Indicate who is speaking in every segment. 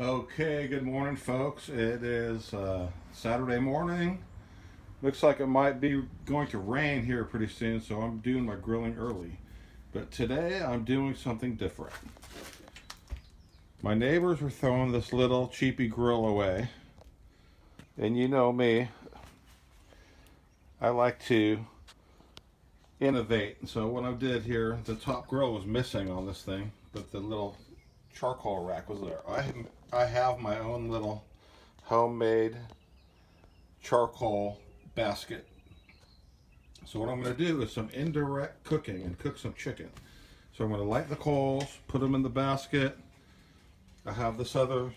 Speaker 1: Okay, good morning, folks. It is Saturday morning. Looks like it might be going to rain here pretty soon, so I'm doing my grilling early. But today I'm doing something different. My neighbors were throwing this little cheapy grill away, and you know me, I like to innovate. So what I did here, the top grill was missing on this thing, but the little charcoal rack was there. I have my own little homemade charcoal basket. So what I'm going to do is some indirect cooking and cook some chicken. So I'm going to light the coals, put them in the basket. I have this other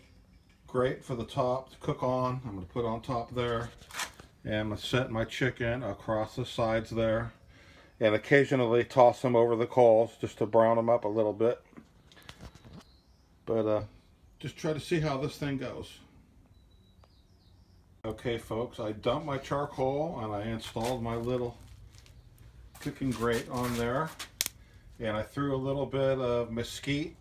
Speaker 1: grate for the top to cook on. I'm going to put on top there, and I'm going to set my chicken across the sides there, and occasionally toss them over the coals just to brown them up a little bit. But just try to see how this thing goes. Okay, folks, I dumped my charcoal and I installed my little cooking grate on there, and I threw a little bit of mesquite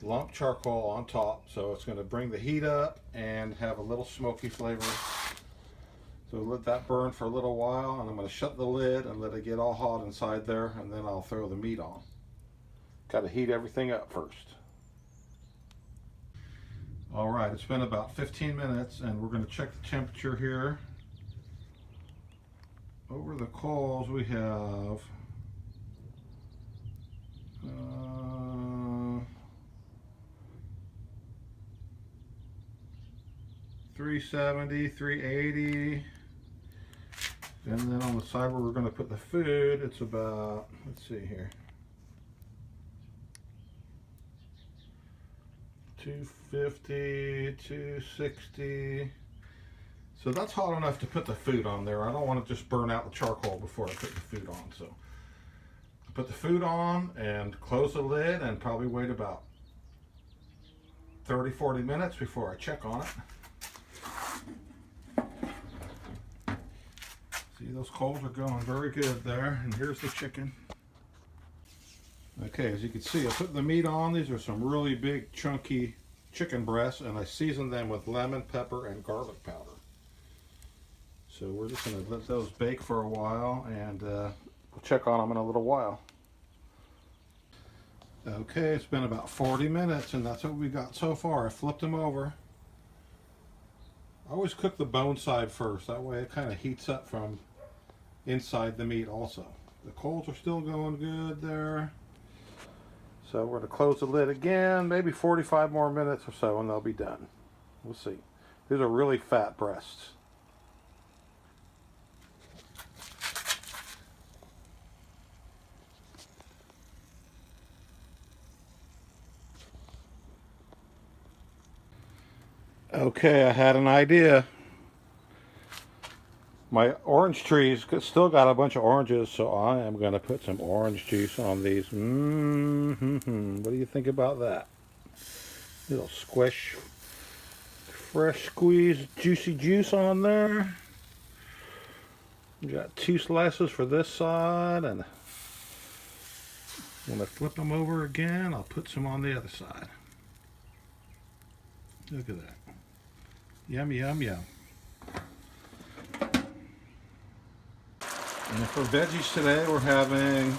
Speaker 1: lump charcoal on top, so it's going to bring the heat up and have a little smoky flavor. So let that burn for a little while, and I'm going to shut the lid and let it get all hot inside there, and then I'll throw the meat on. Got to heat everything up first. Alright, it's been about 15 minutes, and we're going to check the temperature here. Over the coals we have 370, 380, and then on the side where we're going to put the food, it's about, let's see here, 250, 260. So that's hot enough to put the food on there. I don't want to just burn out the charcoal before I put the food on. So I put the food on and close the lid and probably wait about 30-40 minutes before I check on it. See, those coals are going very good there, and here's the chicken. Okay, as you can see, I put the meat on. These are some really big chunky chicken breasts, and I seasoned them with lemon, pepper, and garlic powder. So we're just going to let those bake for a while, and we'll check on them in a little while. Okay, it's been about 40 minutes, and that's what we got so far. I flipped them over. I always cook the bone side first. That way it kind of heats up from inside the meat also. The coals are still going good there. So we're going to close the lid again, maybe 45 more minutes or so, and they'll be done. We'll see. These are really fat breasts. Okay, I had an idea. My orange trees still got a bunch of oranges, so I am going to put some orange juice on these. What do you think about that? Little squish, fresh squeezed juicy juice on there. We got 2 slices for this side, and when I flip them over again, I'll put some on the other side. Look at that. Yum, yum, yum. And for veggies today, we're having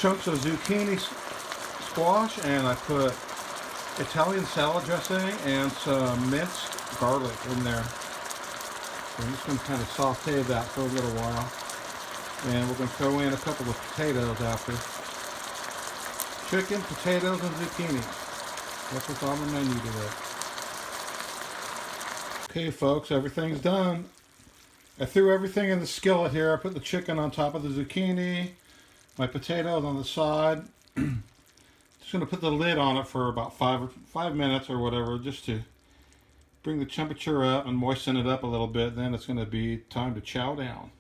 Speaker 1: chunks of zucchini squash, and I put Italian salad dressing and some minced garlic in there. So I'm just going to kind of saute that for a little while. And we're going to throw in a couple of potatoes after. Chicken, potatoes, and zucchini. That's what's on the menu today. Okay, folks, everything's done. I threw everything in the skillet here. I put the chicken on top of the zucchini, my potatoes on the side. Just going to put the lid on it for about 5 minutes or whatever, just to bring the temperature up and moisten it up a little bit. Then it's going to be time to chow down.